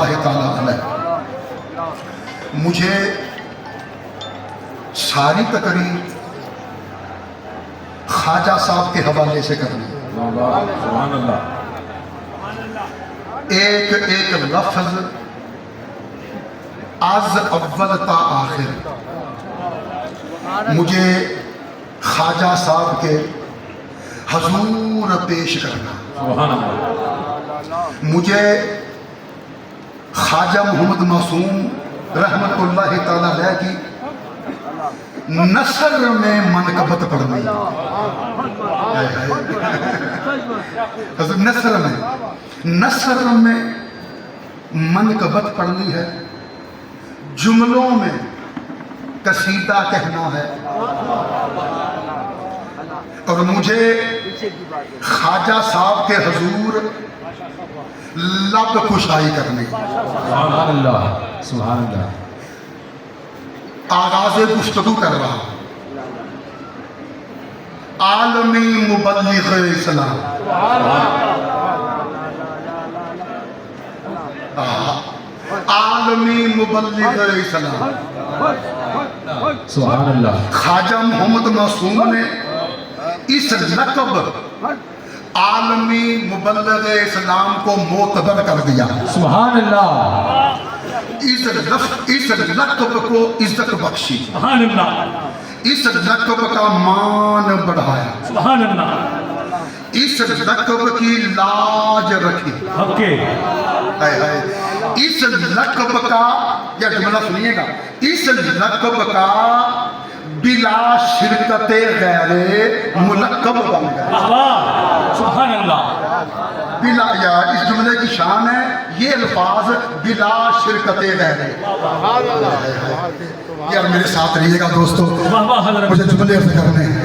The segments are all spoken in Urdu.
اللہ تعالیٰ علیہ. مجھے ساری تقریر خواجہ صاحب کے حوالے سے کرنی ہے. سبحان اللہ. ایک ایک لفظ از اول تا آخر مجھے خواجہ صاحب کے حضور پیش کرنا. سبحان اللہ. مجھے خواجہ محمد معصوم رحمت اللہ تعالیٰ علیہ کی نثر میں منقبت پڑھنی. نثر میں منقبت پڑھنی ہے، جملوں میں قصیدہ کہنا ہے، اور مجھے خواجہ صاحب کے حضور لب کشائی کرنی. سبحان اللہ. سبحان اللہ. آغاز گفتگو کر رہا عالمی مبلغ اسلام، عالمی مبلغ اسلام سبحان اللہ. خواجہ محمد معصوم نے اس لقب عالمی مبلغ اسلام کو معتبر کر دیا. سبحان اللہ. اس لقب کو عزت بخشی، سبحان اللہ. اس لقب کا مان بڑھایا، سبحان اللہ. اس لقب کی لاج رکھی. اوکے. اس لقب کا، یا جملہ سنیے گا، اس لقب کا بلا شرکت غیر ملقب بن گیا. سبحان اللہ. بلا، یا اس جملے کی شان ہے یہ الفاظ بلا شرکت غیر. یار میرے ساتھ رہیے گا دوستو، مجھے جملے سے کرنے ہیں.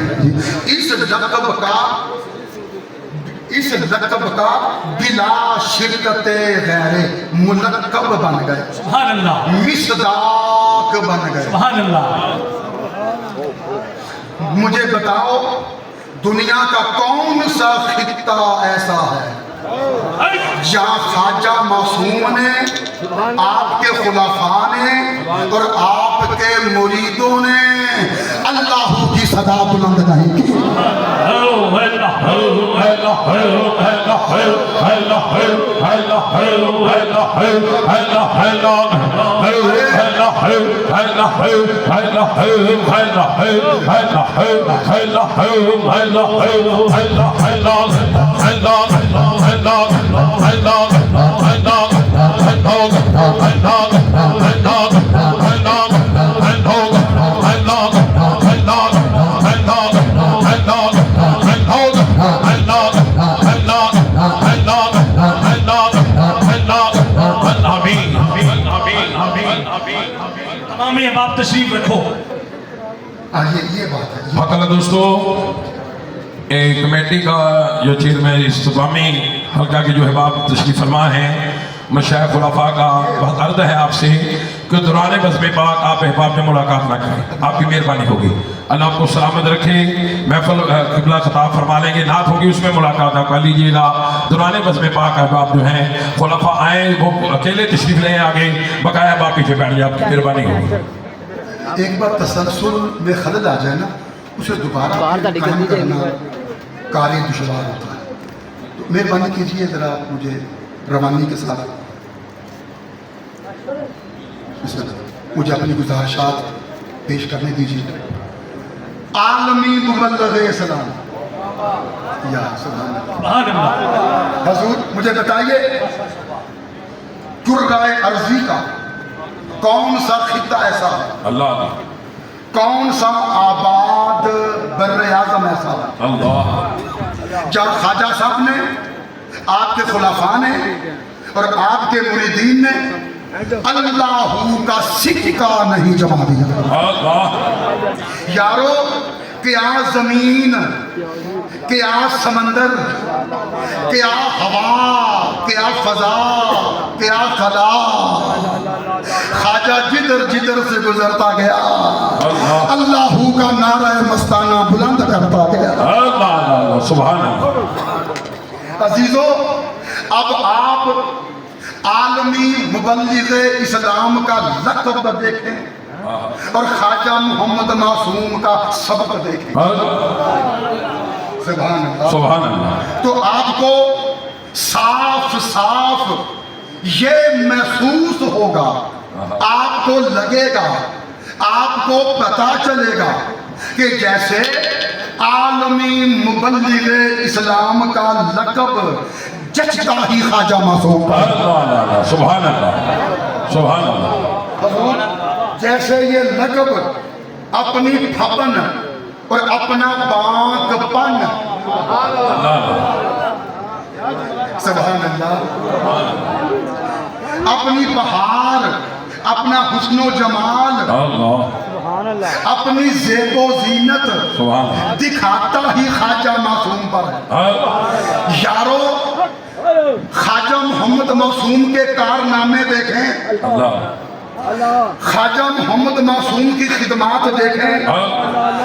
اس لقب کا بلا شرکت غیر ملقب بن گئے. سبحان اللہ. مصداق بن گئے. سبحان اللہ. مجھے بتاؤ دنیا کا کون سا خطہ ایسا ہے جہاں خواجہ معصوم نے، آپ کے خلفاء نے اور آپ کے مریدوں نے اللہ کی صدا بلند نہیں کی. آپ تشریف رکھو. یہ بات ہے. مطلب دوستو، کمیٹی کا جو چیئرمین استقامی حلقہ کے جو احباب تشریف فرما ہیں، مشایخ خلفاء کا بہت عرض ہے آپ سے کہ دوران بزم پاک آپ احباب میں ملاقات نہ کریں. آپ کی مہربانی ہوگی. اللہ آپ کو سلامت رکھے. محفل قبلہ خطاب فرما لیں گے، نعت ہوگی، اس میں ملاقات آپ کر لیجیے گا. دوران بزم پاک احباب جو ہیں خلفاء آئیں، وہ اکیلے تشریف لیں آگے، بقایا احباب پیچھے بیٹھ جائیں. آپ کی مہربانی ہوگی. ایک بار تسلسل میں خلل آ جائے نا، اسے دوبارہ قائم کرنا کاری دشوار ہوتا ہے. تو مہربانی کیجیے ذرا مجھے روانی کے ساتھ مجھے اپنی گزارشات پیش کرنے دیجیے. عالمی مبلغ اسلام، یا سبحان اللہ. حضور مجھے بتائیے جرگائے ارضی کا کون سا خطہ ایسا ہے، اللہ کون سا آباد بر اعظم ایسا ہے اللہ جہاں خواجہ صاحب نے، آپ کے خلفاء نے اور آپ کے مریدین نے اللہ کا سکہ نہیں جما دیا. اللہ. یارو کیا زمین، کیا سمندر، کیا ہوا، کیا فضا، کیا خلا، خواجہ جدھر جدھر سے گزرتا گیا اللہ کا نعرہ مستانہ بلند کرتا گیا. سبحان اللہ. عزیزو، اب آپ عالمی مبلغ اسلام کا لقب دیکھیں اور خواجہ محمد معصوم کا سبق دیکھیں. سبحان اللہ. سبحان اللہ. تو آپ کو صاف صاف یہ محسوس ہوگا, آپ کو لگے گا, آپ کو پتا چلے گا کہ جیسے عالمی مبلغ اسلام کا لقب جچتا ہی خواجہ معصوم. سبحان اللہ. سبحان اللہ. جیسے یہ لقب اپنی پھپن اور اپنا بانک پن, سبحان اللہ, اپنی بہار, اپنا حسن و جمال, اپنی زیب و زینت دکھاتا ہی خواجہ معصوم پر ہے. یارو خواجہ محمد معصوم کے کارنامے دیکھیں, خواجہ محمد معصوم کی خدمات دیکھیں,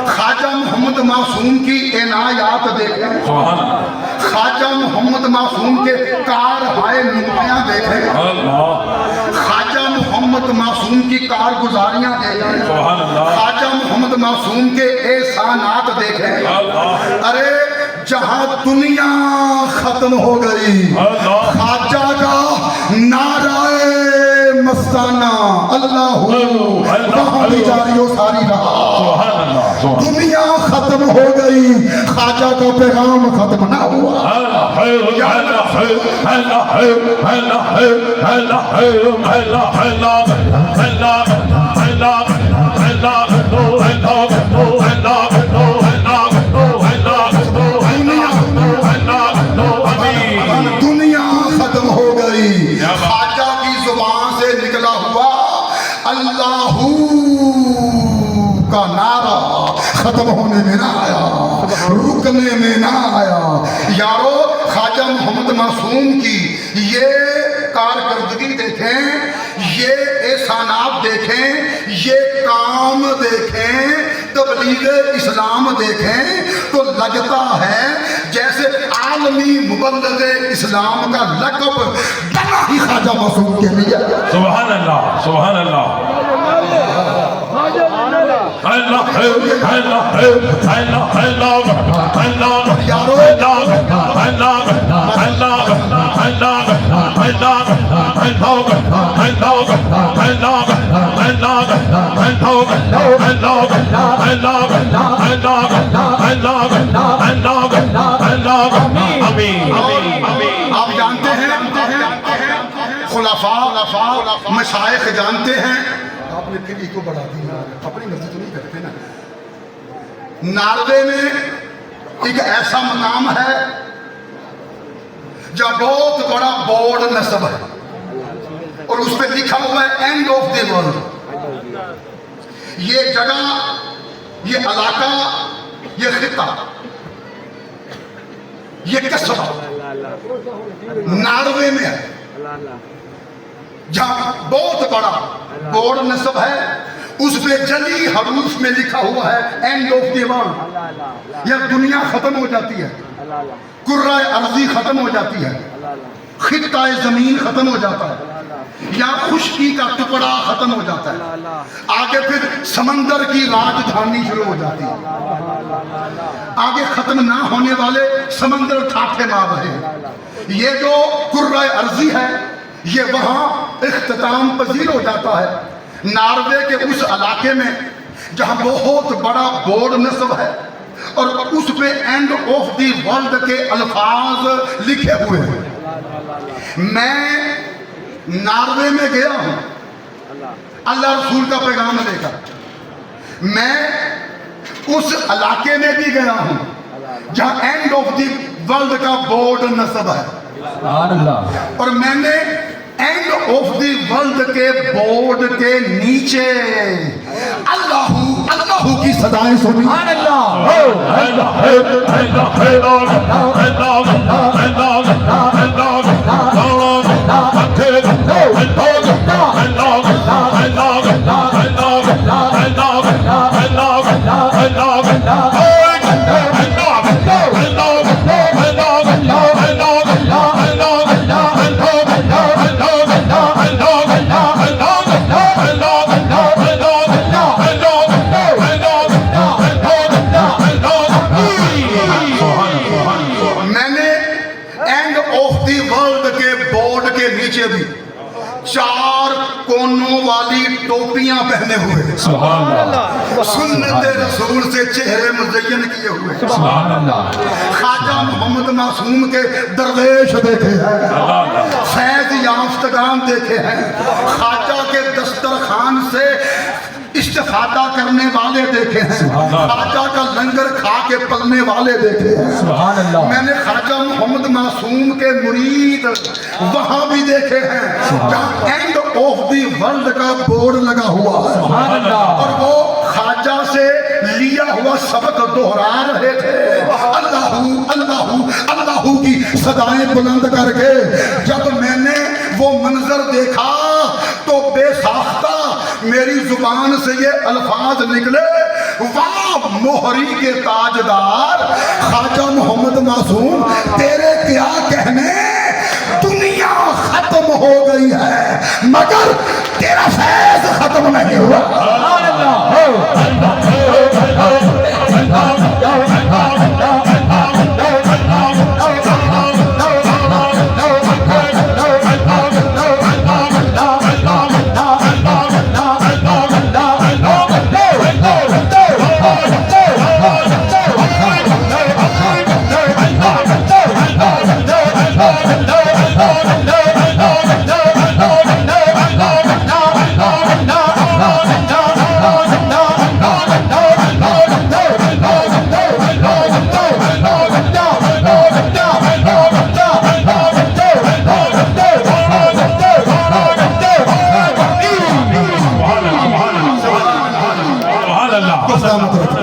خواجہ محمد معصوم کی عنایات دیکھیں, خواجہ محمد معصوم کے کارہائے نمایاں دیکھیں, خواجہ محمد معصوم کی کارگزاریاں دیکھیں, خواجہ محمد معصوم کے احسانات دیکھیں. ارے جہاں دنیا ختم ہو گئی, خواجہ کا نعرہ مستانہ اللہ وہاں بھی جاری و ساری رہا. دنیا ختم ہو گئی, خواجہ کا پیغام ختم نہ ہوا. دنیا ختم ہو گئی, خواجہ کی زبان سے نکلا ہوا اللہ کا نعرہ ختم ہونے میں نہ آیا, رکنے میں نہ آیا. یارو خواجہ محمد معصوم کی یہ کارکردگی دیکھیں, یہ احسانات دیکھیں, یہ کام دیکھیں, تبلیغ اسلام دیکھیں تو لگتا ہے جیسے عالمی مبلغ اسلام کا لقب بنا ہی خواجہ معصوم کے لیے. سبحان اللہ. سبحان اللہ. آپ جانتے ہیں خلفاء مشائخ جانتے ہیں, آپ نے پھر کو بڑھا دیا, اپنی مرضی تو نہیں کرتے نا. ناروے میں ایک ایسا مقام ہے جہاں بہت بڑا بورڈ نصب ہے اور اس پہ لکھا ہوا ہے اینڈ آف دی ورلڈ. یہ جگہ, یہ علاقہ, یہ خطہ, یہ قصبہ ناروے میں ہے جہاں بہت بڑا بورڈ نصب ہے. اس پہ جلی حروف میں لکھا ہوا ہے اینڈ آف دی ورلڈ. یہ دنیا ختم ہو جاتی ہے, کرۂ ارضی ختم ہو جاتی ہے, خطہ زمین ختم ہو جاتا ہے, یا خشکی کا ٹکڑا ختم ہو جاتا ہے, آگے پھر سمندر کی راجدھانی شروع ہو جاتی ہے, آگے ختم نہ ہونے والے سمندر ٹھاٹھے مار رہے ہیں. یہ جو کرۂ ارضی ہے یہ وہاں اختتام پذیر ہو جاتا ہے. ناروے کے اس علاقے میں جہاں بہت بڑا بورڈ نصب ہے اور اس پہ اینڈ آف دی ورلڈ کے الفاظ لکھے ہوئے ہیں. میں ناروے میں گیا ہوں اللہ رسول کا پیغام لے کر. میں اس علاقے میں بھی گیا ہوں جہاں اینڈ آف دی ورلڈ کا بورڈ نصب ہے, اور میں نے اینڈ آف دی ورلڈ کے بورڈ کے نیچے اللہ اللہ کی صدائیں سنی. 4 کونوں والی ٹوپیاں پہنے ہوئے، سبحان اللہ، سنت رسول سے چہرے مزین کیے ہوئے، سبحان اللہ، خواجہ محمد معصوم کے درویش دیکھے ہیں، فیض یافتگان دیکھے ہیں، خواجہ کے دسترخوان سے استفادہ کرنے والے دیکھے ہیں، خواجہ کا لنگر کھا کے پلنے والے دیکھے ہیں، سبحان اللہ، میں نے خواجہ محمد معصوم کے مرید وہاں بھی دیکھے ہیں جہاں اینڈ آف دی ورلڈ کا بورڈ لگا ہوا ہے، سبحان اللہ، اور وہ خواجہ سے لیا ہوا سبق دہرا رہے تھے، اللہ اللہ اللہ کی صدائیں بلند کر کے جب میں نے وہ منظر دیکھا تو بے ساختہ میری زبان سے یہ الفاظ نکلے، واہ موہری کے تاجدار خواجہ محمد معصوم، تیرے کیا کہنے، دنیا ختم ہو گئی ہے مگر تیرا فیض ختم نہیں ہوا۔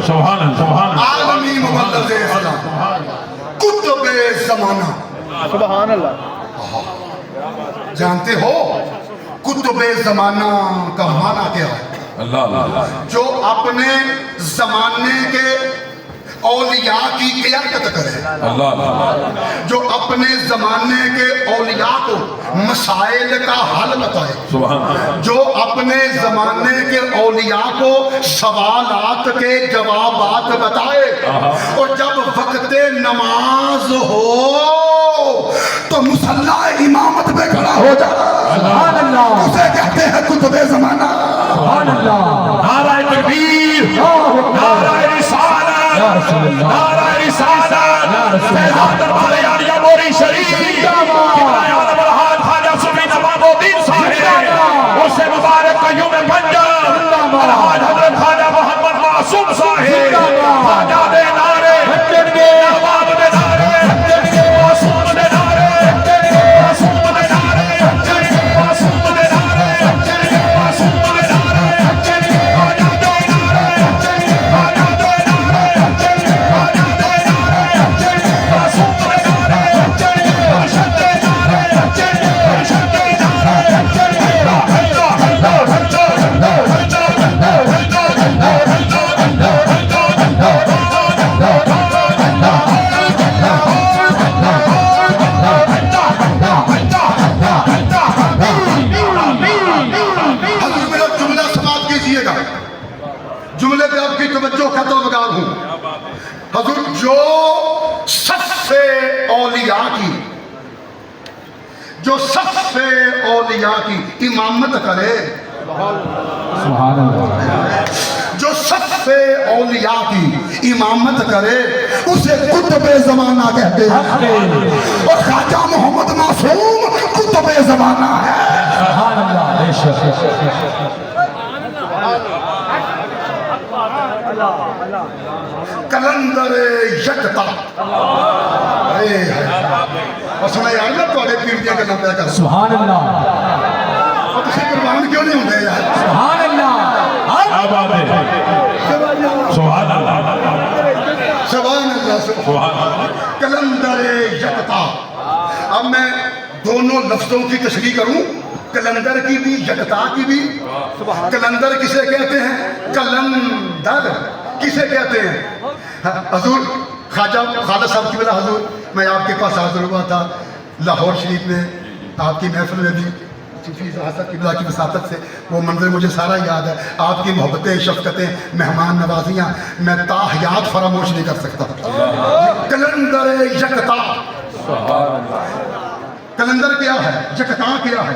سبحان اللہ، عالمی مبلغ اسلام، قطب زمانہ، سبحان اللہ، جانتے ہو قطب زمانہ کا معنی کیا ہے؟ اللہ اللہ، جو اپنے زمانے کے اولیاء کی قیادت کرے، اللہ اللہ، جو اپنے زمانے کے اولیاء کو مسائل کا حل بتائے، سبحان اللہ، جو اپنے زمانے کے اولیاء کو سوالات کے جوابات بتائے، اور جب وقت نماز ہو تو مصلی امامت پہ کھڑا ہو جائے، سبحان اللہ، اسے کہتے ہیں قطب زمانہ۔ سبحان اللہ، نعرہ تکبیر، نعرہ رسالت، نعرہ رسالت، فیضان دربار عالیہ موری شریف، کبرائے عالم الحاج خواجہ صوفی نواب الدین صاحب، اس سے مبارک قیوم پنجاب الحاج حضرت خواجہ محمد معصوم صاحب، خواجہ دے نعرے، نواب دے نعرے، معصوم دے نعرے، معصوم دے نعرے، معصوم دے نعرے، معصوم دے نعرے، خواجہ دے نعرے، خواجہ دے نعرے، خواجہ دے نعرے، معصوم دے نعرے، ارشد دے نعرے، ارشد دے حضور میرا جملہ سماعت کیجئے گا، جملے پہ آپ کی توجہ کا طلبگار ہوں۔ حضور جو صف اولیاء کی، جو صف اولیاء کی امامت کرے، سبحان اللہ، جو صف اولیاء کی امامت کرے، اسے قطب زمانہ کہتے ہیں، اور خواجہ محمد معصوم قطب زمانہ ہے۔ سبحان اللہ، بے شک، کلندر یکتا، اور سنا یار نا تو پیر دیا گلا پہ کر، سبحان اللہ، اور تسی قربان کیوں نہیں ہوندے یار؟ سبحان اللہ، کیا بات ہے، سبحان اللہ، سبحان اللہ، سبحان اللہ، کلندر یکتا۔ اب میں دونوں لفظوں کی تشریح کروں، کلندر کی بھی یکتا کی بھی۔ کلندر کسے کہتے ہیں؟ کلندر کسے کہتے ہیں؟ حضور خواجہ خالد صاحب کی بلا حضور میں آپ کے پاس حاضر ہوا تھا لاہور شریف میں، آپ کی محفل میں بھی صوفی حضرت کی بلا کی وساطت سے وہ منظر مجھے سارا یاد ہے، آپ کی محبتیں، شفقتیں، مہمان نوازیاں میں تاحیات فراموش نہیں کر سکتا۔ کلندر یکتا، کلندر کیا ہے؟ یکتا کیا ہے؟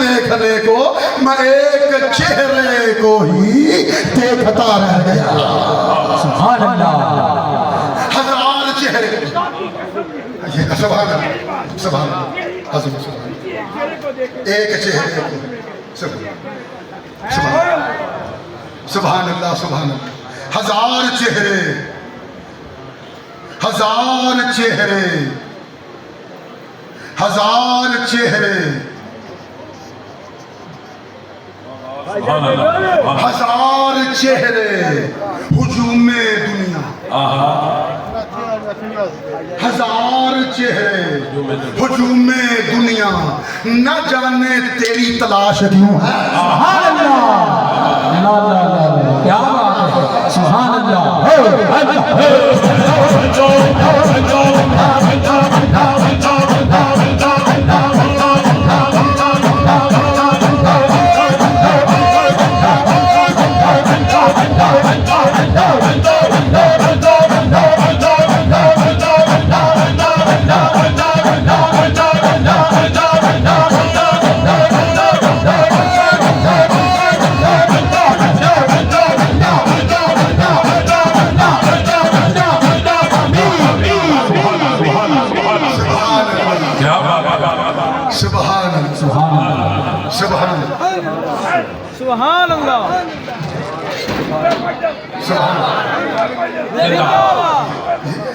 دیکھنے کو میں ایک چہرے کو ہی دیکھتا رہ گیا. سبحان اللہ. ہزار چہرے. سبحان اللہ سبحان اللہ حضور سبحان اللہ. ایک چہرے کو سبحان اللہ سبحان اللہ. ہزار چہرے ہزار چہرے ہزار چہرے ہزار چہرے ہجوم دنیا. ہزار چہرے ہجوم دنیا نہ جانے تیری تلاش کیوں ہے. سبحان اللہ. کیا بات ہے. سبحان اللہ. سبحان اللہ.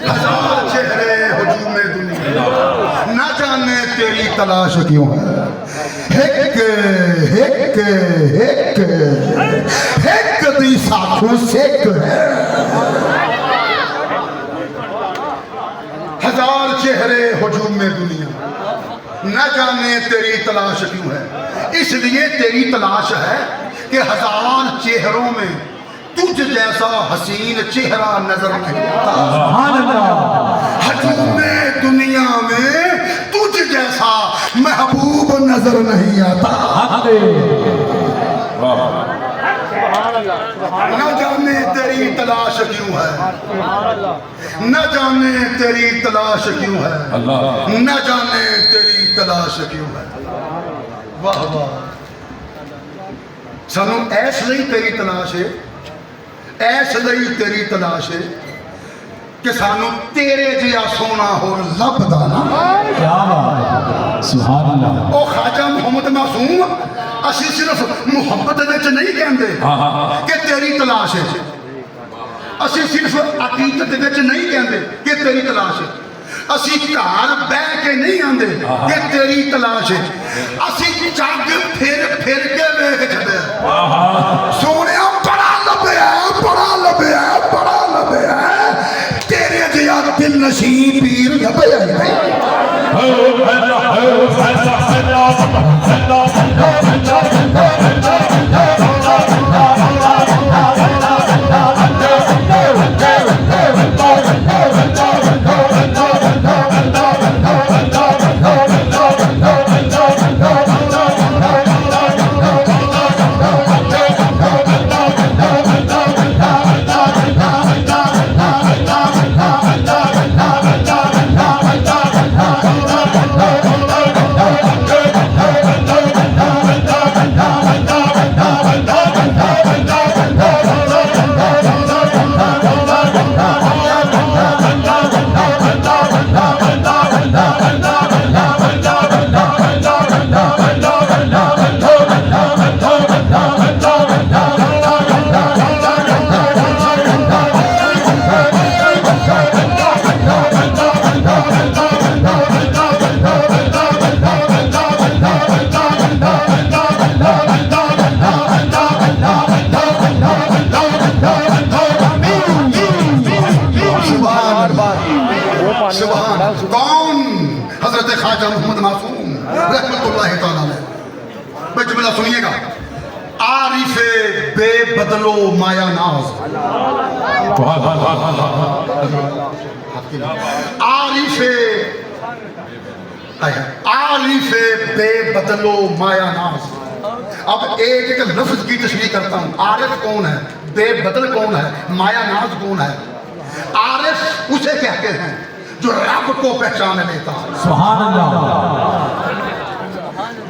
ہزار چہرے ہجوم دنیا نہ جانے تیری تلاش کیوں ہے. ہک ہک ہک ہک دی ساکھوں سیک ہے. ہزار چہرے ہجوم دنیا نہ جانے تیری تلاش کیوں ہے. اس لیے تیری تلاش ہے کہ ہزار چہروں میں تجھ جیسا حسین چہرہ نظر نہیں آتا. سبحان اللہ. ہجوم دنیا میں تجھ جیسا محبوب نظر نہیں آتا. نہ جانے تیری تلاش کیوں ہے. نہ جانے تیری تلاش کیوں ہے. نہ جانے تیری تلاش کیوں ہے. واہ واہ. سانو ایس لئی تیری تلاش ہے. ایس لئی تیری تلاش ہے کہ سانو تیرے جیا سونا ہو لبدا نا. کیا بات ہے. سبحان اللہ. او خواجہ محمد معصوم اسی صرف محبت وچ نہیں کہندے کہ تیری تلاش ہے. اسی صرف عقیدت وچ نہیں کہندے کہ تیری تلاش ہے. اسی گھر بہ کے نہیں آندے کہ تیری تلاش ہے. اسی جگ پھر پھر کے ویکھ چھڈیا. سونیا بڑا لبیا بڑا لبیا بڑا لبیا تیرے جیا دل نشین پیر لبیا. کون؟ حضرت خواجہ محمد معصوم رحمت اللہ تعالیٰ علیہ. بھئی جملہ سنیے گا. عارف بے بدلو مایا ناز. عارف بے بدلو مایا ناز. اب ایک ایک لفظ کی تشریح کرتا ہوں. عارف کون ہے, بے بدل کون ہے, مایا ناز کون ہے؟ عارف اسے کہتے ہیں جو رب کو پہچان لیتا ہے. سبحان اللہ.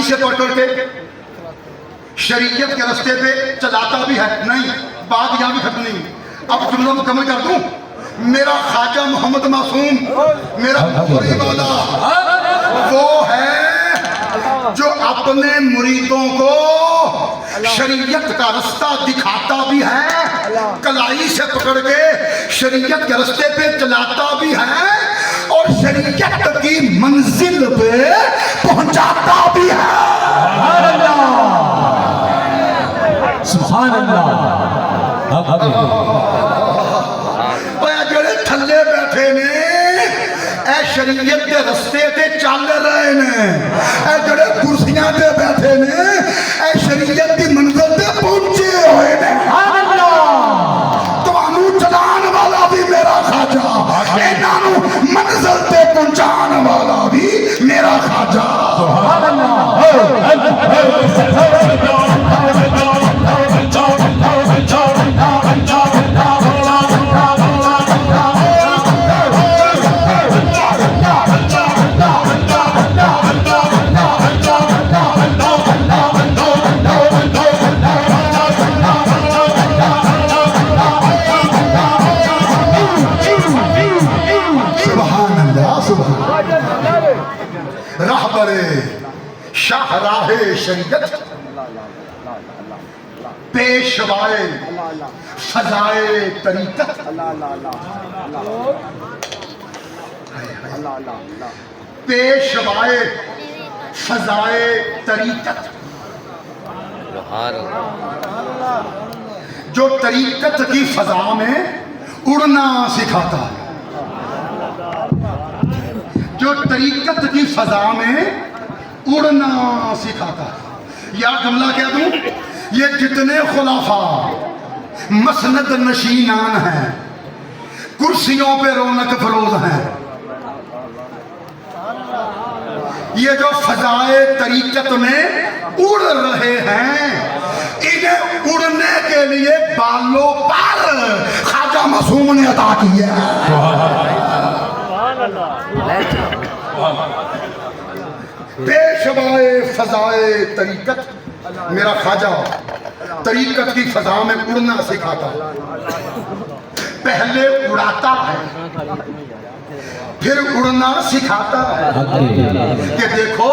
کلائی سے پکڑ کے شریعت کے راستے پہ چلاتا بھی ہے. نہیں، بات یہاں بھی ختم نہیں. اب جملہ مکمل کر دوں. میرا خواجہ محمد معصوم، میرا بڑی مولا، وہ ہے جو اپنے مریدوں کو شریعت کا رستہ دکھاتا بھی ہے، کلائی سے پکڑ کے شریعت کے رستے پہ چلاتا بھی ہے، اور شریعت کی منزل پہ پہنچاتا بھی ہے. سبحان اللہ. جڑے تھلے بیٹھے نے اے شریعت کے رستے تے چل رہے نے، اے جڑے کرسیاں تے بیٹھے نے اے شریعت کی منزل تے پہنچے ہوئے نے. تانوں چلان والا بھی میرا خواجہ، انہاں نوں منزل تے پہنچان والا بھی میرا خواجہ. سبحان اللہ. رہبر شاہراہ شریعت، پیشوائے فضائے طریقت، پیشوائے فضائے طریقت، جو طریقت کی فضا میں اڑنا سکھاتا ہے، جو طریقت کی فضا میں اڑنا سکھاتا ہے. یا جملہ کہہ دوں، یہ جتنے خلافاء مسند نشینان ہیں، کرسیوں پہ رونق فروز ہیں، یہ جو فضائے طریقت میں اڑ رہے ہیں، انہیں اڑنے کے لیے بالوں پر خواجہ معصوم نے عطا کیا. پیشوائے فضائے طریقت، میرا خواجہ طریقت کی فضا میں اڑنا سکھاتا ہے. پہلے اڑاتا ہے پھر اڑنا سکھاتا ہے کہ دیکھو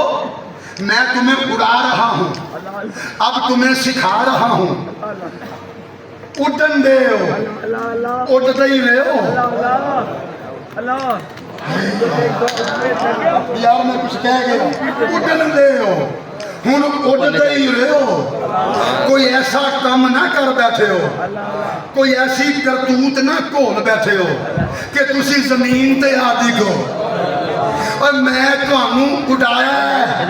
میں تمہیں اڑا رہا ہوں، اب تمہیں سکھا رہا ہوں. اڑن دے ہو، اڑتے ہی رہے ہو. یار میں کچھ کہہ گیا. اڑن دے ہو، ہن اڑتے ہی رہے ہو. کوئی ایسا کام نہ کر بیٹھے ہو، کوئی ایسی کرتوت نہ کھول بیٹھے ہو کہ تسی زمین تے آ ڈگو. اور میں تانوں اڑایا ہے،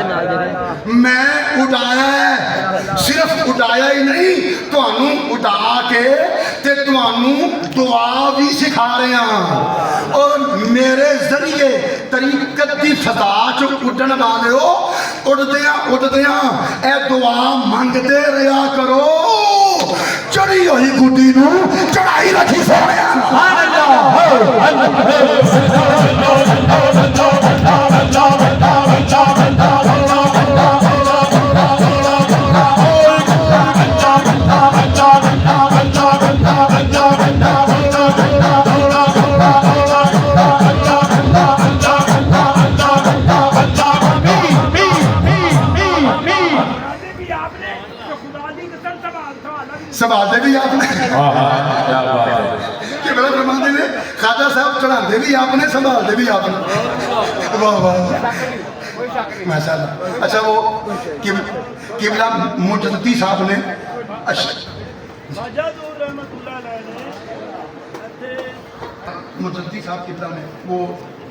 میں اڑایا ہے، صرف اڑایا ہی نہیں، تانوں اڑا کے تے تانوں دعا بھی سکھا رہے ہیں. اور میرے ذریعے طریقت کی فضا چ اڑن والے ہو، اڑدیاں اے دعا منگتے رہا کرو. چڑھی ہوئی گڈی نو چڑھائی رکھی سونے. سنبھالتے بھی آپ نے، کہ میرا فرماندے نے خواجہ صاحب چڑھاندے بھی آپ نے، سنبھالتے بھی آپ نے. واہ واہ ماشاء اللہ. اچھا وہ قبلہ مجددی صاحب نے مجددی صاحب قبلہ نے وہ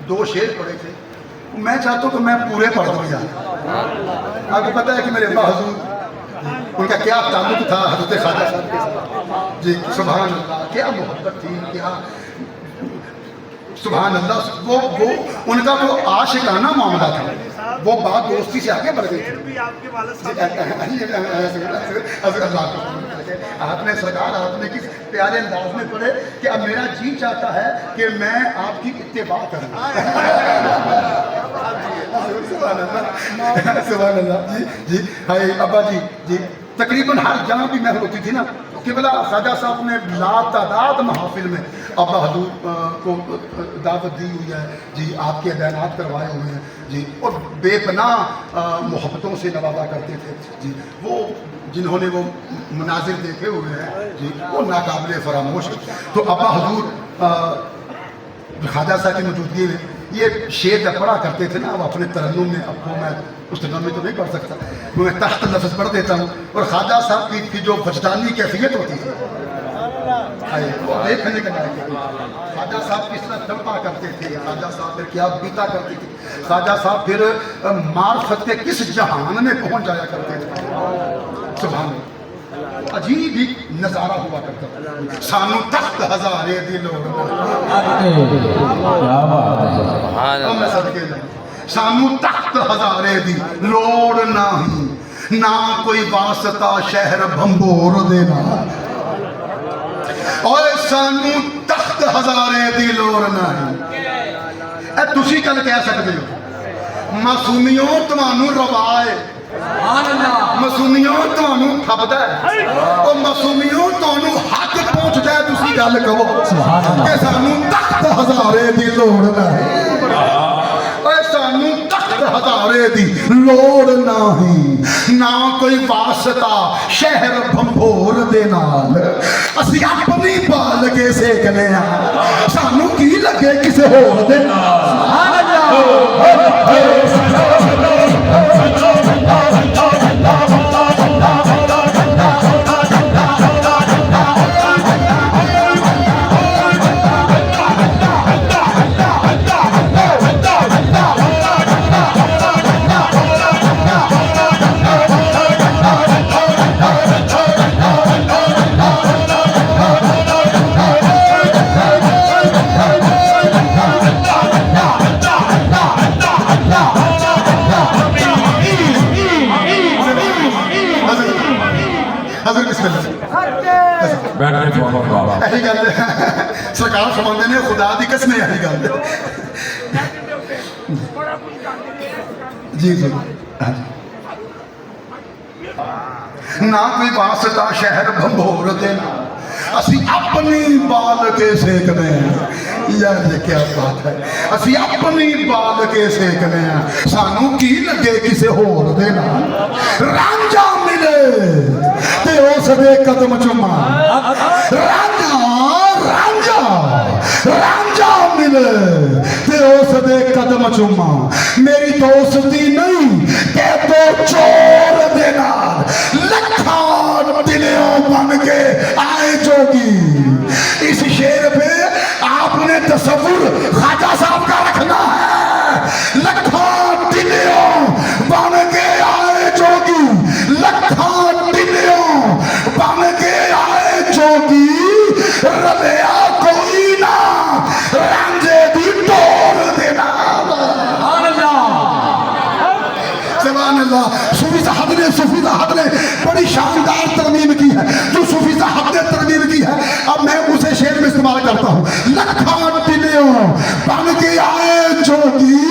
2 شعر پڑھے تھے. میں چاہتا ہوں کہ میں پورے پڑھ دوں یار. آپ کو پتہ ہے کہ میرے ابا حضور ان کا کیا تعلق تھا حضرت خواجہ صاحب کے ساتھ. جی سبحان اللہ، کیا محبت تھی، کیا سبحان اللہ. وہ ان کا تو عاشقانہ معاملہ تھا، وہ بات دوستی سے آگے بڑھ گئی تھی. آپ نے سرکار آپ نے کس پیارے انداز میں پڑھے کہ اب میرا جی چاہتا ہے کہ میں آپ کی اتباع کروں. سبحان اللہ جی جی ہائے ابا جی جی تقریباً ہر جہاں بھی محفل ہوتی تھی نا قبلہ خواجہ صاحب نے لاتعداد محافل میں ابا حضور کو دعوت دی ہوئی ہے جی، آپ کے بیانات کروائے ہوئے ہیں جی، اور بے پناہ محبتوں سے نوازا کرتے تھے جی، وہ جنہوں نے وہ مناظر دیکھے ہوئے ہیں جی وہ ناقابل فراموش ہے۔ تو ابا حضور خواجہ صاحب کی موجودگی میں یہ شعر جب پڑھا کرتے تھے نا، وہ اپنے ترنم میں، اب وہ میں اس ترنم میں تو نہیں پڑھ سکتا، میں تحت لفظ پڑھ دیتا ہوں، اور خواجہ صاحب کی جو وجدانی کیفیت ہوتی تھی وہ دیکھنے کا لائق ہے۔ خواجہ صاحب کس طرح تڑپا کرتے تھے، خواجہ صاحب پھر کیا بیتا کرتی تھی، خواجہ صاحب پھر معرفت کے کس جہان میں پہنچ جایا کرتے تھے، سبحان اللہ، عجیب ہی نظارہ ہوا کرتا تھا۔ سانو تخت ہزارے دی لوڑ کیا بات ہے، میں صدقے جاؤں، سانو تخت ہزارے دی لوڑ نہیں، نہ کوئی واسطہ شہر بھمبور دینا، اور سانو تخت ہزارے دی لوڑ نہیں۔ اے تسی کل کہہ سکتے ہو معصومیوں تمہانوں روائے، معصومیوں تمہانوں پھبدا ہے، اور معصومیوں تمہانوں حق پہنچ جائے، تسی گل کہو کہ سانو تخت ہزارے دی لوڑ نہیں، اور سانو تخت ہزارے دی لوڑ نہیں، نہ کوئی واسطہ شہر بھمبور دے نال، اسی اپنی بال کے سیکنے ہیں، سانو کی لگے کسے ہور دے نال۔ بیٹھنے تو اللہ تعالیٰ یہی گل سرکار فرماندے نے خدا دی قسم یہی گل جی جی نہ کوئی واسطہ شہر بھمبور دینا، اسی اپنی بال کے سیکنے ہیں، یار یہ کیا بات ہے، اسی اپنی بال کے سیکنے ہیں، سانو کی لگے کسے ہور دینا، رانجا ملے تے اس دے قدم چوما، رانجا رانجا رانجا ملے تے اس دے قدم چوما، میری دوستی نہیں کہ تو چور دینا، لکھان دلیوں بن کے آئے جوگی۔ اس شعر پہ آپ نے تصور خواجہ صاحب کا رکھنا ہے، لکھان دلیوں بن کے آئے جوگی، لکھان دلیوں بن کے آئے جوگی، رلیا کوئی نہ رانجے دی ٹور دینا۔ سبحان اللہ، صوفی صاحب نے بڑی شاندار ترمیم کی ہے، جو صوفی صاحب نے ترمیم کی ہے اب میں اسے شعر میں استعمال کرتا ہوں۔ لکھان دلیوں بن کے آئے جوگی،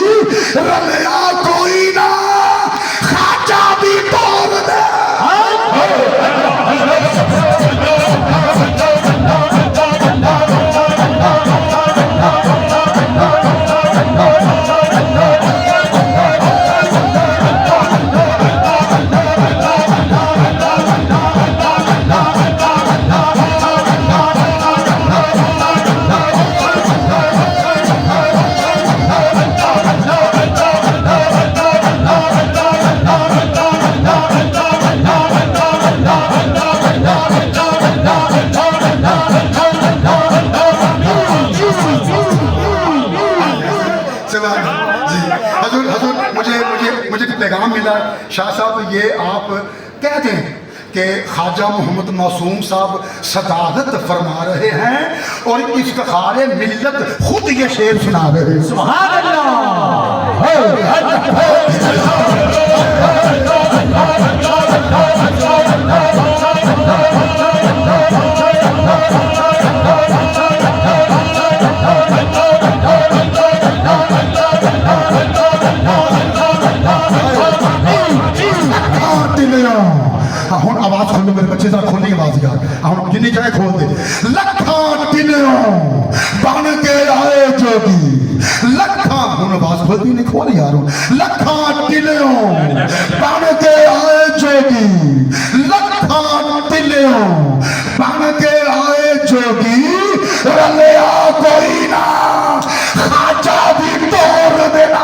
رلیا کوئی نہ خواجہ بھی توڑ دے۔ مجھے پیغام ملا شاہ صاحب، یہ آپ کہتے ہیں کہ خواجہ محمد معصوم صاحب صداقت فرما رہے ہیں اور افتخار ملت خود یہ شعر سنا رہے ہیں۔ سبحان اللہ۔ ਹੁਣ ਆਵਾਜ਼ ਖੋਲੋ ਮੇਰੇ ਬੱਚੇ ਦਾ ਖੋਲੀ ਆਵਾਜ਼ ਯਾਰ ਹੁਣ ਜਿੰਨੀ ਚਾਹੇ ਖੋਲ ਦੇ ਲੱਖਾਂ ਟਿਲਿਓਂ ਬਣ ਕੇ ਆਏ ਜੋਗੀ ਲੱਖਾਂ ਹੁਣ ਆਵਾਜ਼ ਖੋਲਦੀ ਨਹੀਂ ਖੋਲ ਯਾਰ ਹੁਣ ਲੱਖਾਂ ਟਿਲਿਓਂ ਬਣ ਕੇ ਆਏ ਜੋਗੀ ਲੱਖਾਂ ਟਿਲਿਓਂ ਬਣ ਕੇ ਆਏ ਜੋਗੀ ਰਲਿਆ ਕੋਈ ਨਾ ਖਾਜਾ ਵੀ ਤੋੜ ਦੇਣਾ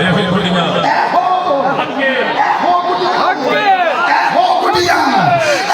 ਇਹ ਗੁੱਡੀਆਂ